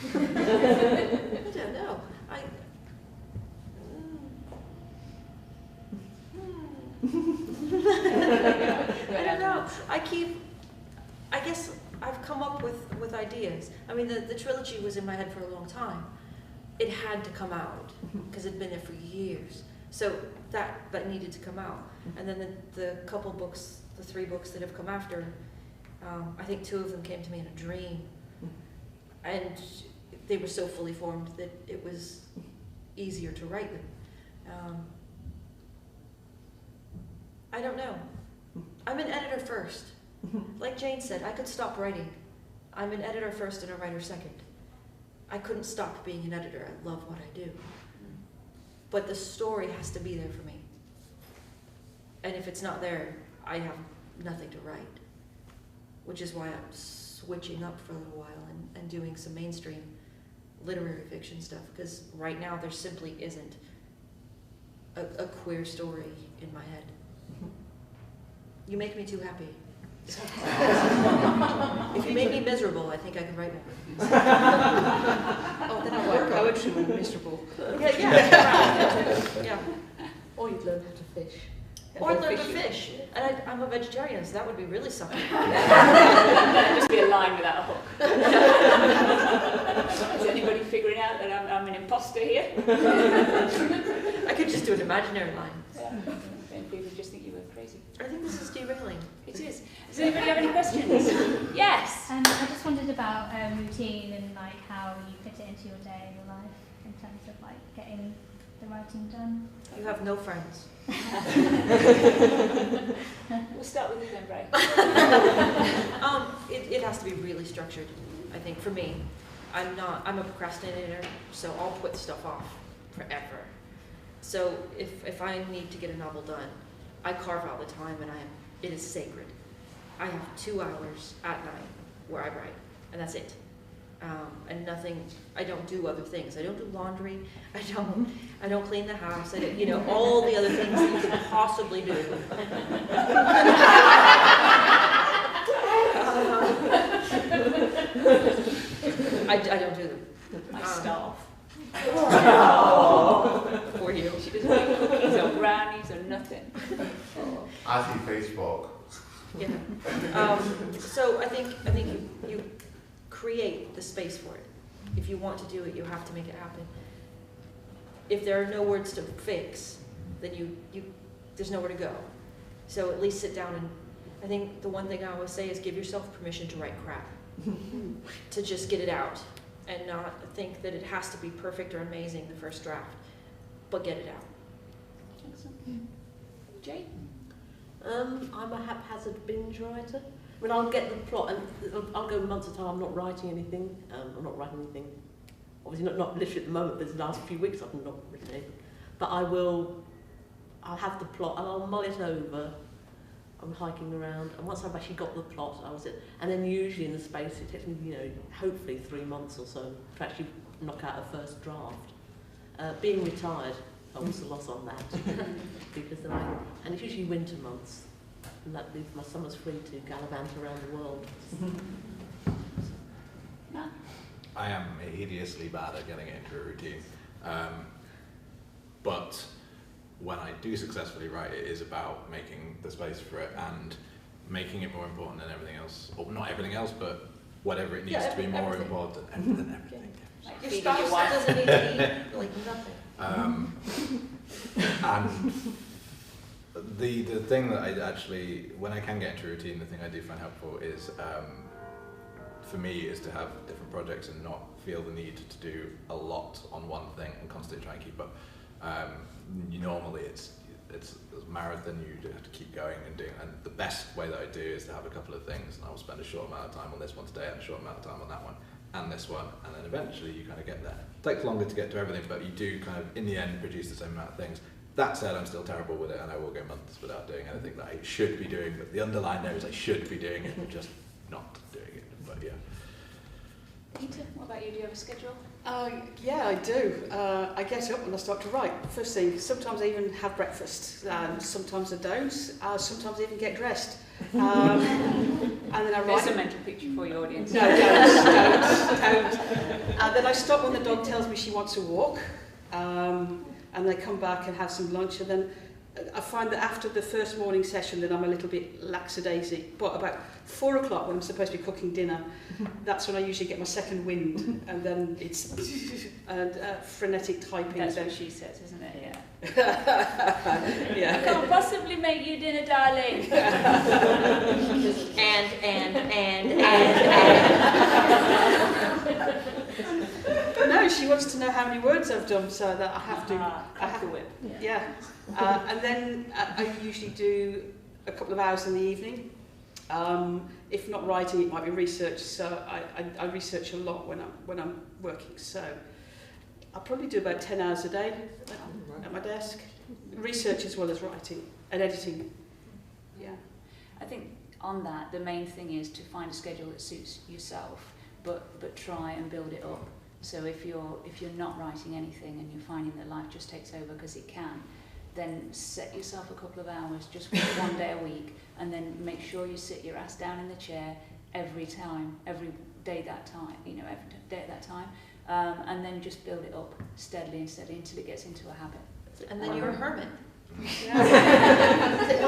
I don't know. I don't know. I guess I've come up with ideas. I mean, the trilogy was in my head for a long time. It had to come out because it'd been there for years. So that needed to come out. And then the couple books, the 3 books that have come after, I think 2 of them came to me in a dream. And they were so fully formed that it was easier to write them. I don't know. I'm an editor first. Like Jane said, I could stop writing. I'm an editor first and a writer second. I couldn't stop being an editor. I love what I do. But the story has to be there for me. And if it's not there, I have nothing to write. Which is why I'm switching up for a little while and doing some mainstream literary fiction stuff. Because right now there simply isn't a queer story in my head. You make me too happy. If you make me miserable, I think I can write more. Oh, then I'll write poetry when I'm miserable. Yeah. Or you'd learn how to fish. Or learn to fish. And I'm a vegetarian, so that would be really something. That'd just be a line without a hook. Is anybody figuring out that I'm an imposter here? I could just do an imaginary line. Yeah. And people just think you were crazy. I think this is derailing. It is. Does anybody have any questions? Yes. I just wondered about routine and like how you fit it into your day and your life in terms of like getting the writing done. You have no friends. We'll start with you then, Bray. It has to be really structured, I think, for me. I'm a procrastinator, so I'll put stuff off forever. So if I need to get a novel done, I carve out the time and it is sacred. I have 2 hours at night where I write, and that's it. And nothing, I don't do other things. I don't do laundry, I don't clean the house, all the other things that you could possibly do. I don't do them. I starve. For you. She doesn't make cookies or brownies or nothing. I see Facebook. Yeah. So I think you create the space for it. If you want to do it, you have to make it happen. If there are no words to fix, then there's nowhere to go. So at least sit down and, I think the one thing I always say is give yourself permission to write crap. To just get it out and not think that it has to be perfect or amazing the first draft, but get it out. Excellent. Jane? I'm a haphazard binge writer. I mean, I'll get the plot and I'll go months at a time. I'm not writing anything. Obviously not literally at the moment, but the last few weeks I've not written anything. But I'll have the plot and I'll mull it over. I'm hiking around, and once I've actually got the plot, and then usually in the space it takes me, hopefully 3 months or so to actually knock out a first draft. Being retired helps a lot on that, because then and it's usually winter months, and that leaves my summers free to gallivant around the world. No. I am hideously bad at getting it into a routine, but when I do successfully write, it is about making the space for it and making it more important than everything else, or not everything else, but whatever it needs to be more everything. important than everything. Like Your feeding your spouse wife. doesn't need to eat, like nothing. And the thing that I actually, when I can get into a routine, the thing I do find helpful is, for me, is to have different projects and not feel the need to do a lot on one thing and constantly try and keep up. Normally it's a marathon, you have to keep going and doing, and the best way that I do is to have a couple of things, and I will spend a short amount of time on this one today and a short amount of time on that one and this one, and then eventually you kind of get there. It takes longer to get to everything, but you do kind of, in the end, produce the same amount of things. That said, I'm still terrible with it, and I will go months without doing anything that I should be doing, but the underline there is I should be doing it, just not doing it, but yeah. Peter, what about you? Do you have a schedule? Yeah, I do. I get up and I start to write. First thing, sometimes I even have breakfast. Sometimes I don't. Sometimes I even get dressed. And then I write. There's a mental picture for your audience. No, don't. And then I stop when the dog tells me she wants a walk. And then I come back and have some lunch. And then I find that after the first morning session, then I'm a little bit lackadaisy. But about 4 o'clock, when I'm supposed to be cooking dinner, that's when I usually get my second wind, and then it's frenetic typing. That's then. what she says, isn't it? Yeah. I Yeah. can't possibly make you dinner, darling. No, she wants to know how many words I've done, so that I have to. Crack the whip. Yeah. And then I usually do a couple of hours in the evening. If not writing, it might be research. So I research a lot when I'm working. So I probably do about 10 hours a day at my desk. Research as well as writing and editing. Yeah. I think on that, the main thing is to find a schedule that suits yourself, but try and build it up. So if you're not writing anything and you're finding that life just takes over, because it can, then set yourself a couple of hours, just for 1 day a week, and then make sure you sit your ass down in the chair every day that time, every day at that time, and then just build it up steadily until it gets into a habit. And then you're a hermit. One thing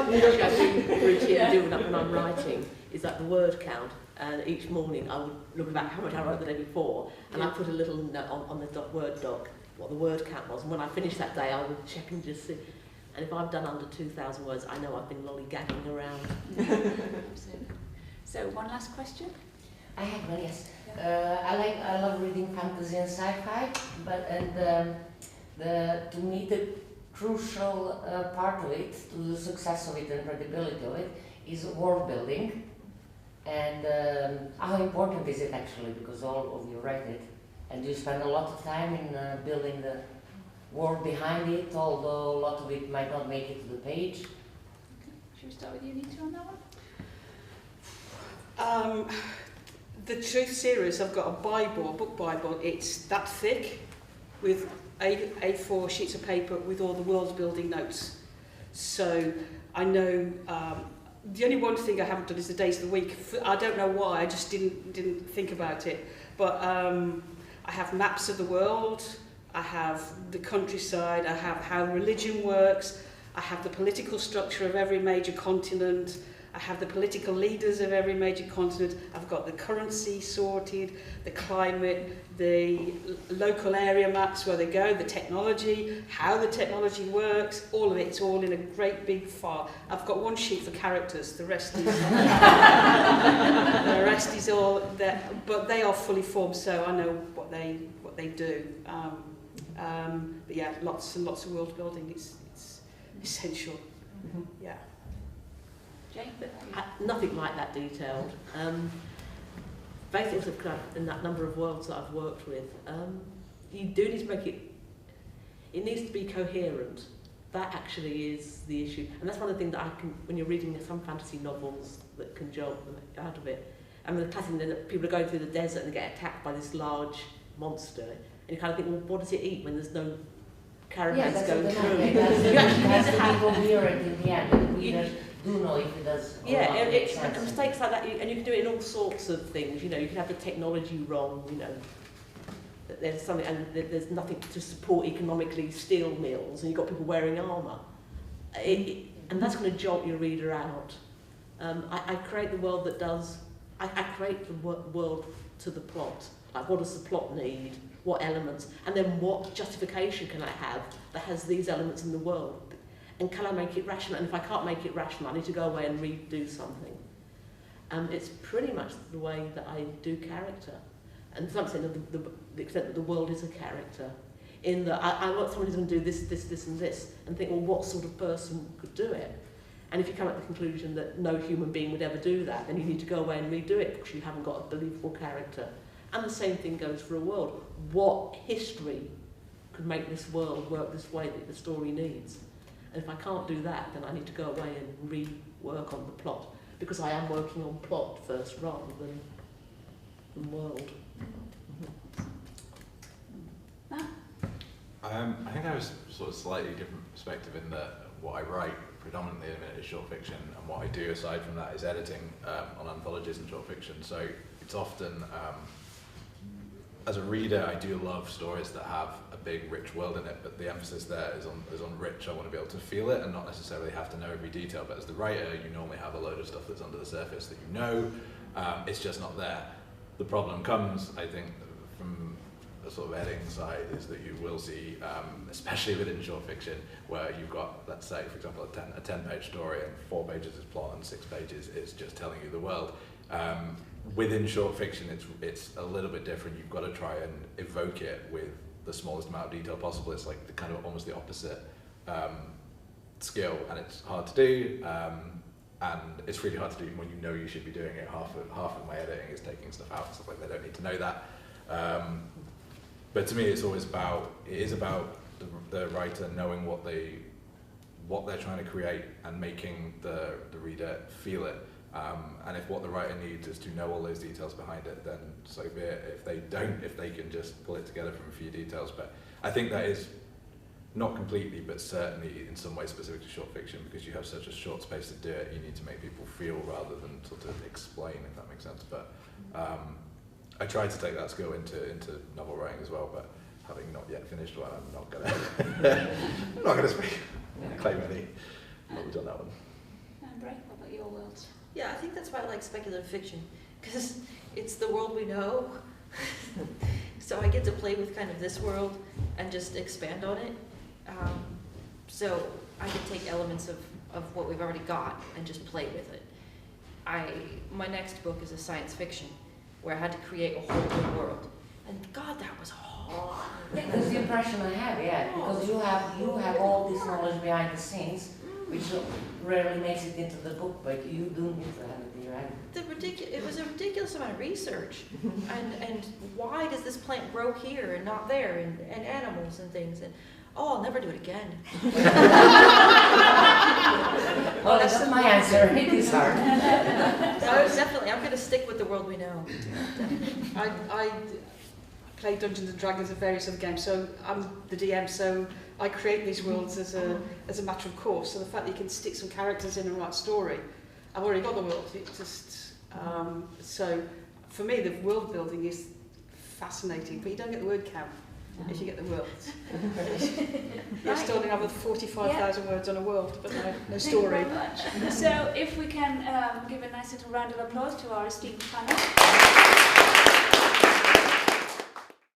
I do routine do when I'm writing is that the word count, and each morning I would look about how much I wrote the day before, and I put a little note on the Word doc what the word count was, and when I finished that day I would check and just see, and if I've done under 2,000 words, I know I've been lollygagging around. So one last question. I have one, yes. I love reading fantasy and sci-fi, to me the crucial part of it, to the success of it and credibility of it, is world building. And how important is it actually, because all of you write it, and you spend a lot of time in building the world behind it, although a lot of it might not make it to the page. Okay. Should we start with you, Nita, on that one? The Truth series, I've got a book Bible, it's that thick, with A4 sheets of paper with all the world building notes. So I know the only one thing I haven't done is the days of the week. I don't know why, I just didn't think about it. But I have maps of the world, I have the countryside, I have how religion works, I have the political structure of every major continent, I have the political leaders of every major continent, I've got the currency sorted, the climate, the local area maps where they go, the technology, how the technology works, all of it's all in a great big file. I've got one sheet for characters, the rest is all there, but they are fully formed, so I know what they do. But yeah, lots and lots of world building, it's essential. Yeah. Jane? Nothing like that detailed. Basically, in that number of worlds that I've worked with, you do need to make it needs to be coherent. That actually is the issue. And that's one of the things that when you're reading some fantasy novels that can jolt them out of it. And the classic, people are going through the desert and they get attacked by this large monster. And you kind of think, well, what does it eat when there's no caravans going through? You actually need to be coherent in the end, and the readers do know if it does or not. And mistakes like that, and you can do it in all sorts of things. You can have the technology wrong. That there's something, and there's nothing to support economically steel mills, and you've got people wearing armour, and that's going to jolt your reader out. I create the world that does. I create the world to the plot. Like, what does the plot need? What elements? And then what justification can I have that has these elements in the world? And can I make it rational? And if I can't make it rational, I need to go away and redo something. It's pretty much the way that I do character. And to some extent, the extent that the world is a character. In that I want someone who's going to do this, this, this, and this, and think, well, what sort of person could do it? And if you come at the conclusion that no human being would ever do that, then you need to go away and redo it because you haven't got a believable character. And the same thing goes for a world. What history could make this world work this way that the story needs? And if I can't do that, then I need to go away and rework on the plot, because I am working on plot first rather than world. I think I have a sort of slightly different perspective in that what I write predominantly in a minute is short fiction, and what I do aside from that is editing on anthologies and short fiction. So it's often, as a reader, I do love stories that have a big, rich world in it, but the emphasis there is on rich. I want to be able to feel it and not necessarily have to know every detail. But as the writer, you normally have a load of stuff that's under the surface that you know. It's just not there. The problem comes, I think, from the sort of editing side, is that you will see, especially within short fiction, where you've got, let's say, for example, a 10-page story and 4 pages is plot and 6 pages is just telling you the world. Within short fiction, it's a little bit different. You've got to try and evoke it with the smallest amount of detail possible. It's like the kind of almost the opposite skill, and it's hard to do. And it's really hard to do when you know you should be doing it. Half of my editing is taking stuff out and stuff like they don't need to know that. But to me, it is about the writer knowing what they're trying to create and making the reader feel it. And if what the writer needs is to know all those details behind it, then so be it. If they don't, if they can just pull it together from a few details. But I think that is not completely, but certainly in some ways specific to short fiction, because you have such a short space to do it, you need to make people feel rather than sort of explain, if that makes sense. But I tried to take that skill into novel writing as well, but having not yet finished one, I'm not gonna claim any. But we've done that one. Bray, what about your worlds? Yeah, I think that's why I like speculative fiction, because it's the world we know. So I get to play with kind of this world and just expand on it. So I can take elements of what we've already got and just play with it. My next book is a science fiction where I had to create a whole new world. And God, that was hard. Yeah, that's the impression I have, yeah, because you have all this knowledge behind the scenes, which rarely makes it into the book, but you do need to have it in your hand. It was a ridiculous amount of research. and why does this plant grow here and not there, and animals and things, and oh, I'll never do it again. Well, that's my answer. It is hard. So definitely, I'm going to stick with the world we know. I play Dungeons and Dragons and various other games, so I'm the DM, so I create these worlds as a matter of course. So the fact that you can stick some characters in and write a story, I've already got the world. It just so for me, the world building is fascinating, but you don't get the word count if you get the world. You're still going to have 45,000 words on a world, but no story. Thank you very much. So if we can give a nice little round of applause to our esteemed panel.